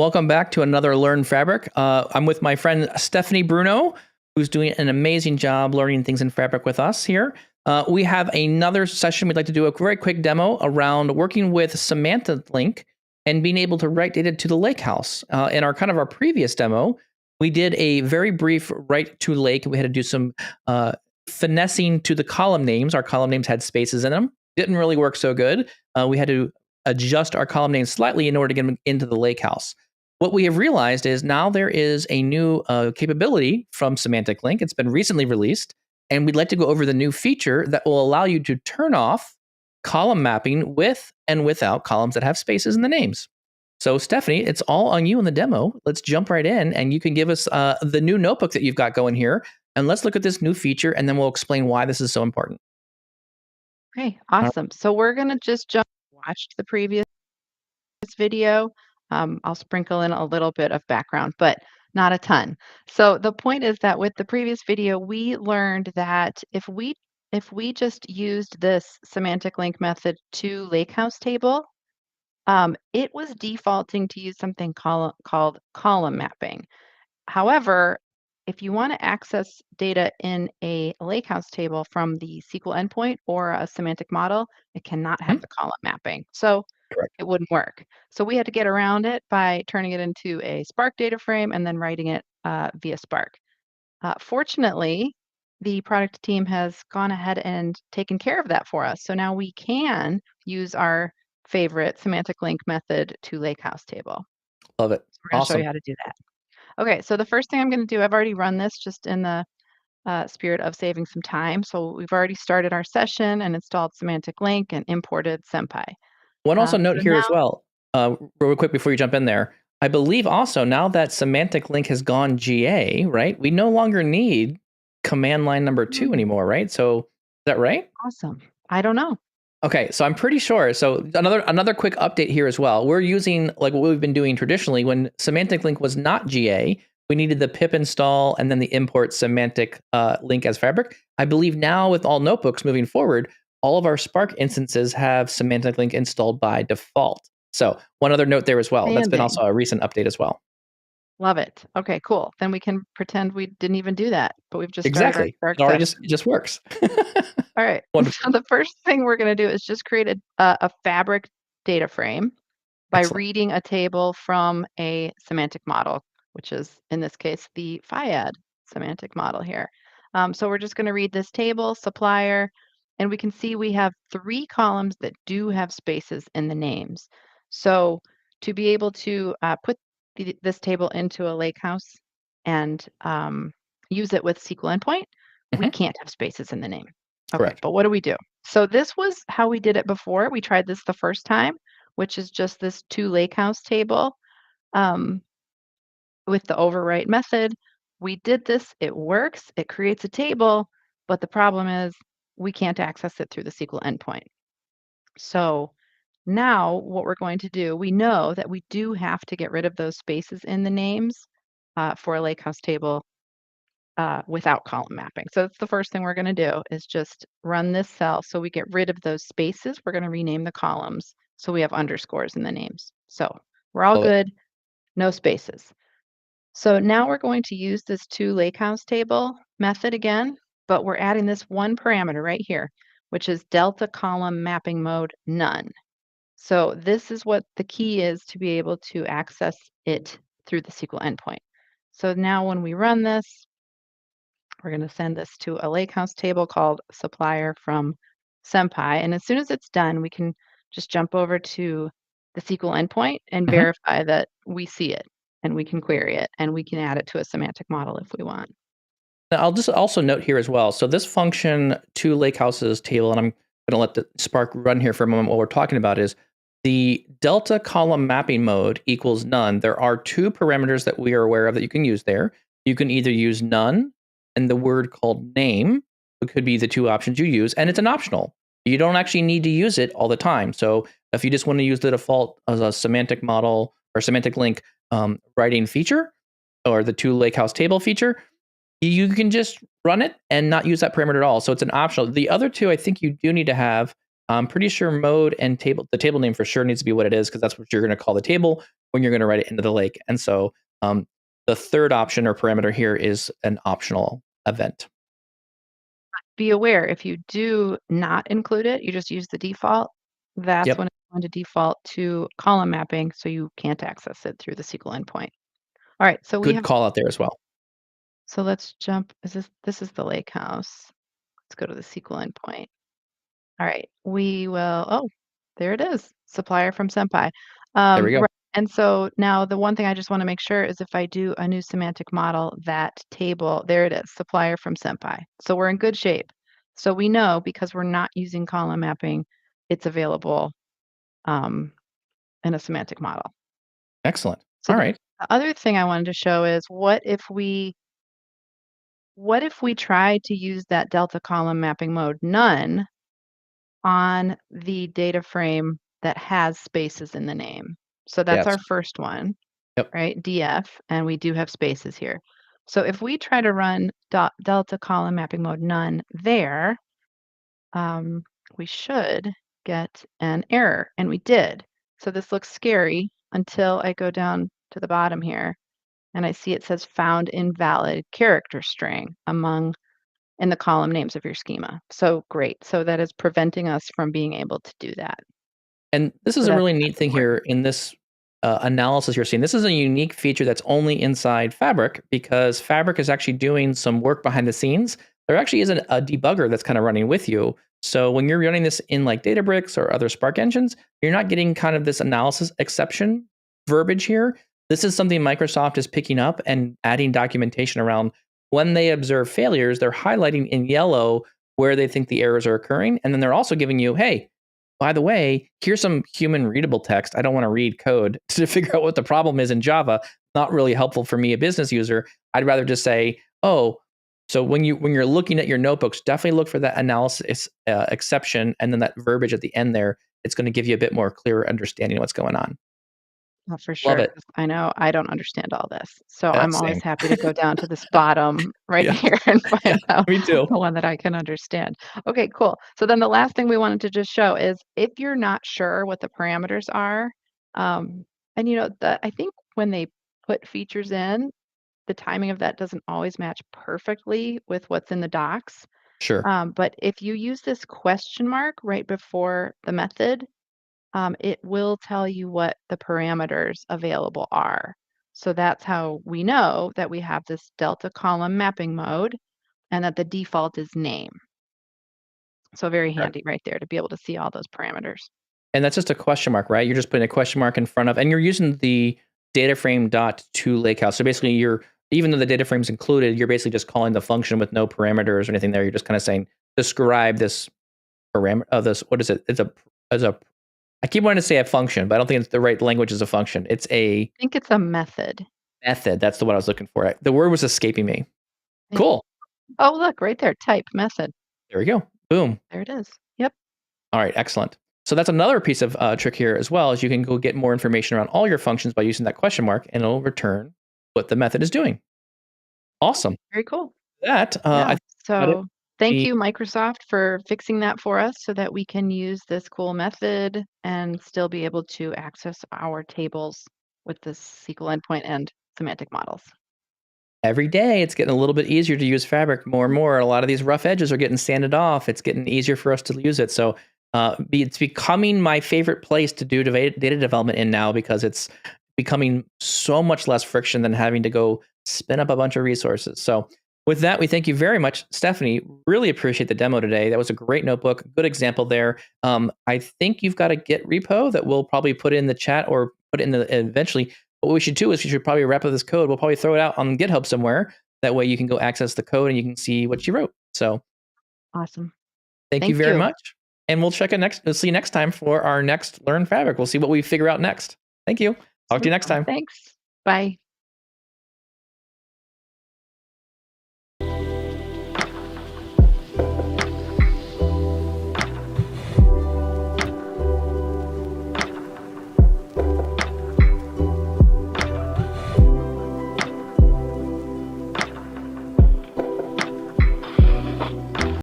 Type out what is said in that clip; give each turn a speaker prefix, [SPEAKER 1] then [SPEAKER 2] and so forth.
[SPEAKER 1] Welcome back to another Learn Fabric. I'm with my friend Stephanie Bruno, who's doing an amazing job learning things in Fabric with us here. We have another session. We'd like to do a very quick demo around working with Semantic and being able to write data to the lakehouse. In our previous demo, we did a very brief write to lake. We had to do some finessing to the column names. Our column names had spaces in them. Didn't really work so good. We had to adjust our column names slightly in order to get them into the lakehouse. What we have realized is now there is a new capability from Semantic. It's been recently released, and we'd like to go over the new feature that will allow you to turn off column mapping with and without columns that have spaces in the names. So, Stephanie, it's all on you in the demo. Let's jump right in, and you can give us the new notebook that you've got going here, and let's look at this new feature, and then we'll explain why this is so important.
[SPEAKER 2] Okay, awesome. So we're going to just watch the previous video. I'll sprinkle in a little bit of background, but not a ton. So the point is that with the previous video, we learned that if we just used this semantic link method to lakehouse table, it was defaulting to use something called column mapping. However, if you want to access data in a lakehouse table from the SQL endpoint or a semantic model, it cannot have the column mapping. So
[SPEAKER 1] Correct.
[SPEAKER 2] it wouldn't work. So we had to get around it by turning it into a Spark data frame and then writing it via Spark. Fortunately, the product team has gone ahead and taken care of that for us. So now we can use our favorite semantic link method to lakehouse table.
[SPEAKER 1] Love it.
[SPEAKER 2] So we're going to show
[SPEAKER 1] Awesome.
[SPEAKER 2] you how to do that. Okay, so the first thing I'm going to do, I've already run this just in the spirit of saving some time. So we've already started our session and installed Semantic Link and imported SemPy.
[SPEAKER 1] One also note
[SPEAKER 2] So
[SPEAKER 1] here
[SPEAKER 2] now,
[SPEAKER 1] as well, real quick before you jump in there. I believe also now that Semantic Link has gone GA, right? We no longer need command line number 2 anymore, right? So is that right?
[SPEAKER 2] Awesome. I don't know.
[SPEAKER 1] Okay, so I'm pretty sure. So another quick update here as well. We're using like what we've been doing traditionally when Semantic Link was not GA. We needed the pip install and then the import Semantic Link as Fabric. I believe now with all notebooks moving forward, all of our Spark instances have Semantic Link installed by default. So one other note there as well. That's been also a recent update as well.
[SPEAKER 2] Love it. Okay, cool. Then we can pretend we didn't even do that, but we've just started
[SPEAKER 1] Exactly.
[SPEAKER 2] our
[SPEAKER 1] It already
[SPEAKER 2] session.
[SPEAKER 1] just works.
[SPEAKER 2] All right.
[SPEAKER 1] Wonderful.
[SPEAKER 2] So the first thing we're going to do is just create a Fabric data frame by
[SPEAKER 1] Excellent.
[SPEAKER 2] reading a table from a semantic model, which is, in this case, the FIAD semantic model here. So we're just going to read this table, supplier, and we can see we have 3 columns that do have spaces in the names. So to be able to put this table into a lakehouse and use it with SQL endpoint, we can't have spaces in the name. Okay,
[SPEAKER 1] Correct.
[SPEAKER 2] but what do we do? So this was how we did it before. We tried this the first time, which is just this to lakehouse table with the overwrite method. We did this, it works, it creates a table, but the problem is we can't access it through the SQL endpoint. So now what we're going to do, we know that we do have to get rid of those spaces in the names for a lakehouse table without column mapping. So that's the first thing we're going to do is just run this cell. So we get rid of those spaces. We're going to rename the columns so we have underscores in the names. So we're all good, no spaces. So now we're going to use this to lakehouse table method again, but we're adding this one parameter right here, which is delta column mapping mode none. So this is what the key is to be able to access it through the SQL endpoint. So now when we run this, we're going to send this to a lakehouse table called supplier from SemPy. And as soon as it's done, we can just jump over to the SQL endpoint and verify that we see it, and we can query it, and we can add it to a semantic model if we want.
[SPEAKER 1] Now, I'll just also note here as well. So this function to lakehouses table, and I'm going to let the Spark run here for a moment while we're talking about is the delta column mapping mode equals none. There are 2 parameters that we are aware of that you can use there. You can either use none and the word called name. It could be the 2 options you use, and it's an optional. You don't actually need to use it all the time. So if you just want to use the default as a semantic model or semantic link writing feature or the to lakehouse table feature, you can just run it and not use that parameter at all. So it's an optional. The other 2, I think you do need to have. I'm pretty sure mode and table, the table name for sure needs to be what it is because that's what you're going to call the table. when you're going to write it into the lake. And so the third option or parameter here is an optional event.
[SPEAKER 2] Be aware, if you do not include it, you just use the default, that's
[SPEAKER 1] Yep.
[SPEAKER 2] when it's going to default to column mapping, so you can't access it through the SQL endpoint. All right, so we
[SPEAKER 1] Good
[SPEAKER 2] have,
[SPEAKER 1] call out there as well.
[SPEAKER 2] so let's jump, this is the lake house. Let's go to the SQL endpoint. All right, we will, oh, there it is, supplier from Senpai.
[SPEAKER 1] There we go.
[SPEAKER 2] Right, and so now the one thing I just want to make sure is if I do a new semantic model, that table, there it is, supplier from Senpai. So we're in good shape. So we know because we're not using column mapping, it's available in a semantic model.
[SPEAKER 1] Excellent.
[SPEAKER 2] So
[SPEAKER 1] All right.
[SPEAKER 2] the other thing I wanted to show is what if we try to use that delta column mapping mode none on the data frame that has spaces in the name. So that's
[SPEAKER 1] Yes.
[SPEAKER 2] our first one,
[SPEAKER 1] Yep.
[SPEAKER 2] right? DF, and we do have spaces here. So if we try to run delta column mapping mode none there, we should get an error, and we did. So this looks scary until I go down to the bottom here, and I see it says found invalid character string in the column names of your schema. So great. So that is preventing us from being able to do that.
[SPEAKER 1] And this
[SPEAKER 2] So
[SPEAKER 1] is a
[SPEAKER 2] that's
[SPEAKER 1] really neat thing
[SPEAKER 2] important.
[SPEAKER 1] here in this analysis you're seeing. This is a unique feature that's only inside Fabric because Fabric is actually doing some work behind the scenes. There actually isn't a debugger that's kind of running with you. So when you're running this in like Databricks or other Spark engines, you're not getting kind of this analysis exception verbiage here. This is something Microsoft is picking up and adding documentation around. When they observe failures, they're highlighting in yellow where they think the errors are occurring. And then they're also giving you, hey, by the way, here's some human readable text. I don't want to read code to figure out what the problem is in Java. Not really helpful for me, a business user. I'd rather just say, oh, so when you're looking at your notebooks, definitely look for that analysis exception, and then that verbiage at the end there. It's going to give you a bit more clearer understanding of what's going on.
[SPEAKER 2] Oh, for
[SPEAKER 1] Love
[SPEAKER 2] sure,
[SPEAKER 1] it.
[SPEAKER 2] 'cause I know I don't understand all this. So I'm always
[SPEAKER 1] Same.
[SPEAKER 2] happy to go down to this bottom right
[SPEAKER 1] Yeah.
[SPEAKER 2] here and
[SPEAKER 1] Yeah.
[SPEAKER 2] find out
[SPEAKER 1] Me too.
[SPEAKER 2] the one that I can understand. Okay, cool. So then the last thing we wanted to just show is if you're not sure what the parameters are, and I think when they put features in, the timing of that doesn't always match perfectly with what's in the docs.
[SPEAKER 1] Sure.
[SPEAKER 2] But if you use this question mark right before the method, it will tell you what the parameters available are. So that's how we know that we have this delta column mapping mode and that the default is name. So very
[SPEAKER 1] Okay.
[SPEAKER 2] handy right there to be able to see all those parameters.
[SPEAKER 1] And that's just a question mark, right? You're just putting a question mark in front of, and you're using the data frame dot to lakehouse. So basically, even though the data frame's included, you're basically just calling the function with no parameters or anything there. You're just kind of saying describe this parameter of this. What is it? It's a. I keep wanting to say a function, but I don't think it's the right language as a function. It's a
[SPEAKER 2] I think it's a method.
[SPEAKER 1] method. That's the what I was looking for. The word was escaping me.
[SPEAKER 2] Yeah.
[SPEAKER 1] Cool.
[SPEAKER 2] Oh, look right there, type method.
[SPEAKER 1] There we go. Boom.
[SPEAKER 2] There it is. Yep.
[SPEAKER 1] All right, excellent. So that's another piece of trick here as well, is you can go get more information around all your functions by using that question mark, and it'll return what the method is doing. Awesome.
[SPEAKER 2] Very cool.
[SPEAKER 1] That I
[SPEAKER 2] Yeah.
[SPEAKER 1] think about it.
[SPEAKER 2] So thank
[SPEAKER 1] The-
[SPEAKER 2] you, Microsoft, for fixing that for us so that we can use this cool method and still be able to access our tables with this SQL endpoint and semantic models.
[SPEAKER 1] Every day, it's getting a little bit easier to use Fabric more and more. A lot of these rough edges are getting sanded off. It's getting easier for us to use it. So it's becoming my favorite place to do data development in now because it's becoming so much less friction than having to go spin up a bunch of resources. So with that, we thank you very much, Stephanie. Really appreciate the demo today. That was a great notebook. Good example there. I think you've got a Git repo that we'll probably put in the chat or put in the eventually. What we should do is we should probably wrap up this code. We'll probably throw it out on GitHub somewhere. That way you can go access the code and you can see what you wrote. So
[SPEAKER 2] Awesome.
[SPEAKER 1] thank you
[SPEAKER 2] Thank
[SPEAKER 1] very
[SPEAKER 2] you.
[SPEAKER 1] much. And we'll see you next time for our next Learn Fabric. We'll see what we figure out next. Thank you. Talk to you next time.
[SPEAKER 2] Thanks. Bye.